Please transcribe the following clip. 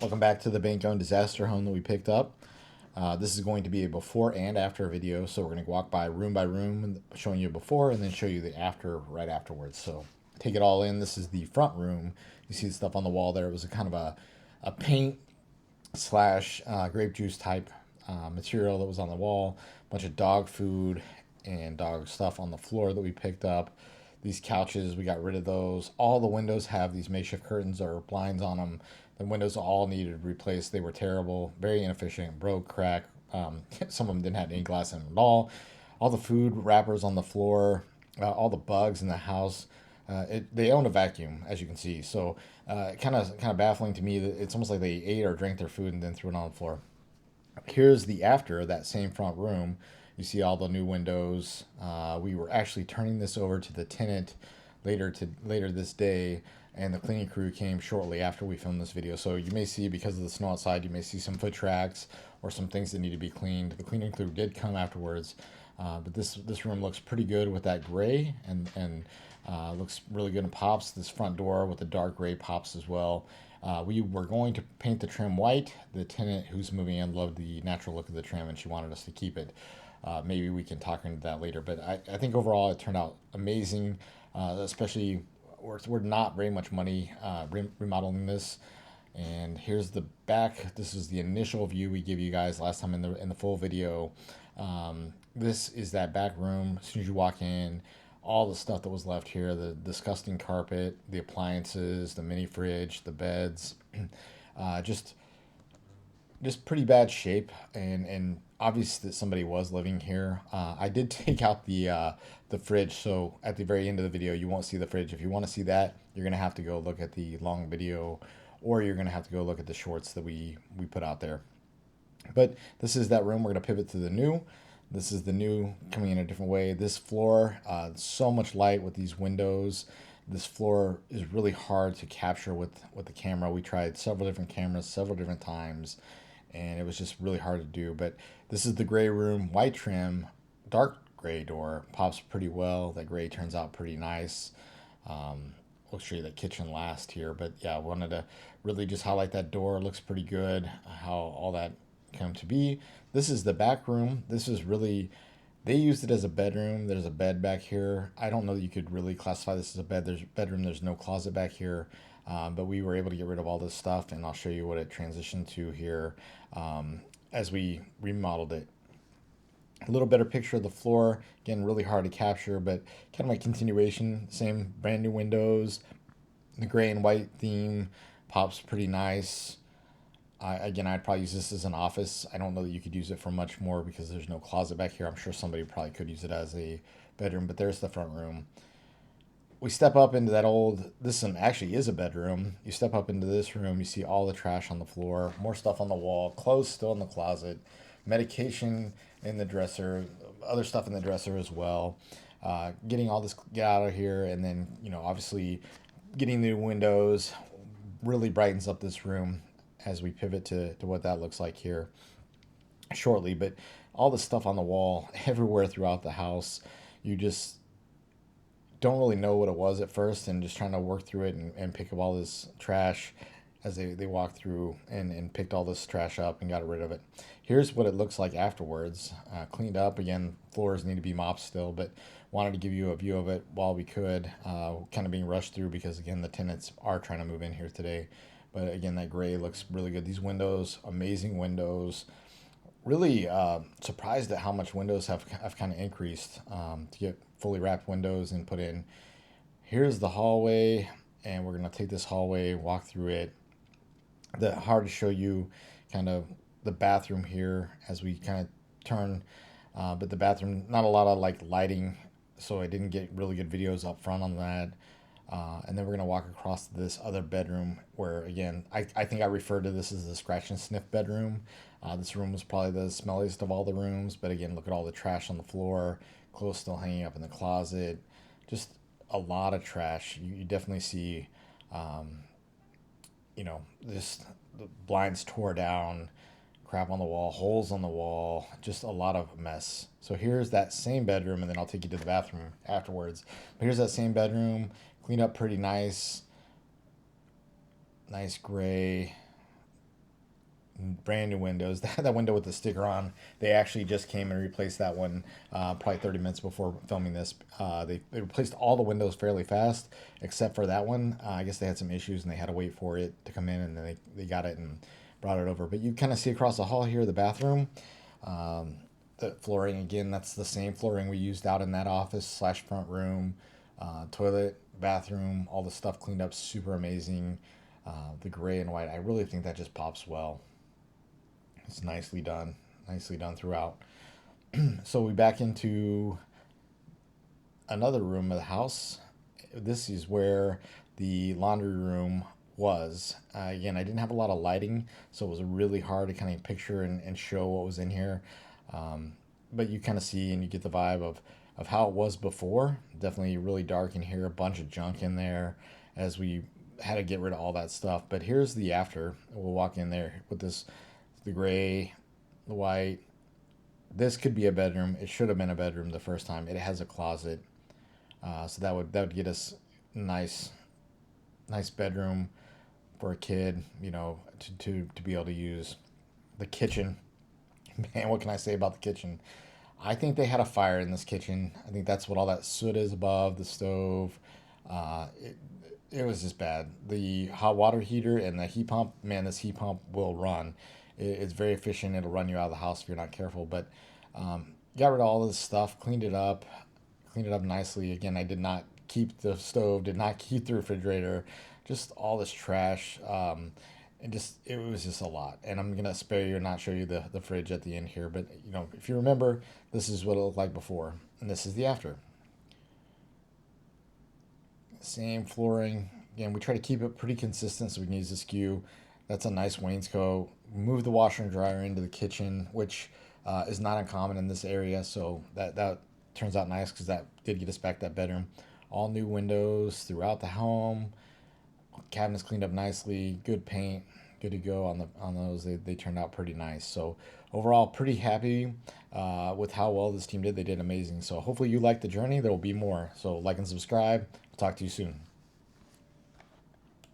Welcome back to the bank-owned disaster home that we picked up. This is going to be a before and after video, so we're going to walk by room, showing you before and then show you the after right afterwards. So take it all in. This is the front room. You see the stuff on the wall there. It was a kind of a paint slash grape juice type material that was on the wall. A bunch of dog food and dog stuff on the floor that we picked up. These couches, we got rid of those. All the windows have these makeshift curtains or blinds on them. The windows all needed replaced. They were terrible, very inefficient, broke, crack. Some of them didn't have any glass in them at all. All the food wrappers on the floor, all the bugs in the house. They own a vacuum, as you can see. So kind of baffling to me that it's almost like they ate or drank their food and then threw it on the floor. Here's the after that same front room. You see all the new windows. We were actually turning this over to the tenant later this day, and the cleaning crew came shortly after we filmed this video. So you may see, because of the snow outside, you may see some foot tracks or some things that need to be cleaned. The cleaning crew did come afterwards, but this room looks pretty good with that gray, and looks really good and pops. This front door with the dark gray pops as well. We were going to paint the trim white. The tenant who's moving in loved the natural look of the trim, and she wanted us to keep it. Maybe we can talk into that later, but I think overall it turned out amazing. Especially, we're not very much money remodeling this. And here's the back. This is the initial view we give you guys last time in the full video. This is that back room. As soon as you walk in, all the stuff that was left here, the disgusting carpet, the appliances, the mini fridge, the beds, just pretty bad shape, and obvious that somebody was living here. I did take out the fridge, so at the very end of the video you won't see the fridge. If you want to see that, you're gonna have to go look at the long video, or you're gonna have to go look at the shorts that we put out there. But this is that room. We're gonna pivot to the new. This is the new coming in a different way. This floor, so much light with these windows. This floor is really hard to capture with the camera. We tried several different cameras several different times, and it was just really hard to do. But this is the gray room, white trim, dark gray door, pops pretty well. That gray turns out pretty nice. We'll show you the kitchen last here, but yeah, I wanted to really just highlight that door. It looks pretty good, how all that came to be. This is the back room. This is really, they used it as a bedroom. There's a bed back here. I don't know that you could really classify this as a bed. There's a bedroom. There's no closet back here. But we were able to get rid of all this stuff, and I'll show you what it transitioned to here as we remodeled it. A little better picture of the floor. Again, really hard to capture, but kind of a continuation. Same brand new windows. The gray and white theme pops pretty nice. Again, I'd probably use this as an office. I don't know that you could use it for much more because there's no closet back here. I'm sure somebody probably could use it as a bedroom, but there's the front room. We step up into that this one actually is a bedroom. You step up into this room, you see all the trash on the floor, more stuff on the wall, clothes still in the closet, medication in the dresser, other stuff in the dresser as well. Getting all this get out of here, and then, obviously getting new windows really brightens up this room as we pivot to what that looks like here shortly. But all the stuff on the wall everywhere throughout the house, you just don't really know what it was at first, and just trying to work through it and pick up all this trash as they walked through and picked all this trash up and got rid of it. Here's what it looks like afterwards. Cleaned up. Again, floors need to be mopped still, but wanted to give you a view of it while we could. Kind of being rushed through because, again, the tenants are trying to move in here today. But again, that gray looks really good. These windows, amazing windows. Really surprised at how much windows have kind of increased to get fully wrapped windows and put in. Here's the hallway, and we're going to take this hallway, walk through it. Hard to show you kind of the bathroom here as we kind of turn, but the bathroom, not a lot of like lighting, so I didn't get really good videos up front on that. And then we're going to walk across to this other bedroom where, again, I think I referred to this as the scratch and sniff bedroom. This room was probably the smelliest of all the rooms, but again, look at all the trash on the floor, clothes still hanging up in the closet, just a lot of trash. You definitely see, just the blinds tore down, crap on the wall, holes on the wall, just a lot of mess. So here's that same bedroom, and then I'll take you to the bathroom afterwards. But here's that same bedroom, cleaned up pretty nice. Nice gray. brand new windows. That window with the sticker on, they actually just came and replaced that one probably 30 minutes before filming this. They replaced all the windows fairly fast, except for that one. I guess they had some issues and they had to wait for it to come in, and then they got it and brought it over. But you kind of see across the hall here, the bathroom. The flooring, again, that's the same flooring we used out in that office slash front room. Toilet, bathroom, all the stuff cleaned up, super amazing. The gray and white, I really think that just pops well. It's nicely done throughout. So we back into another room of the house. This is where the laundry room was. Again, I didn't have a lot of lighting, so it was really hard to kind of picture and show what was in here. But you kind of see and you get the vibe of how it was before. Definitely really dark in here, a bunch of junk in there as we had to get rid of all that stuff. But here's the after. We'll walk in there with this, the gray, the white. This could be a bedroom. It should have been a bedroom the first time. It has a closet, so that would get us nice bedroom for a kid. To be able to use the kitchen. Man, what can I say about the kitchen? I think they had a fire in this kitchen. I think that's what all that soot is above the stove. It was just bad. The hot water heater and the heat pump, man, this heat pump will run. It's very efficient. It'll run you out of the house if you're not careful. But got rid of all of this stuff, cleaned it up nicely. Again, I did not keep the stove, did not keep the refrigerator, just all this trash. And just it was just a lot. And I'm gonna spare you and not show you the fridge at the end here. But if you remember, this is what it looked like before, and this is the after. Same flooring. Again, we try to keep it pretty consistent so we can use the skew. That's a nice wainscot. Move the washer and dryer into the kitchen, which is not uncommon in this area. So that turns out nice because that did get us back that bedroom. All new windows throughout the home. Cabinets cleaned up nicely. Good paint. Good to go on those. They turned out pretty nice. So overall, pretty happy with how well this team did. They did amazing. So hopefully you liked the journey. There will be more. So like and subscribe. Talk to you soon.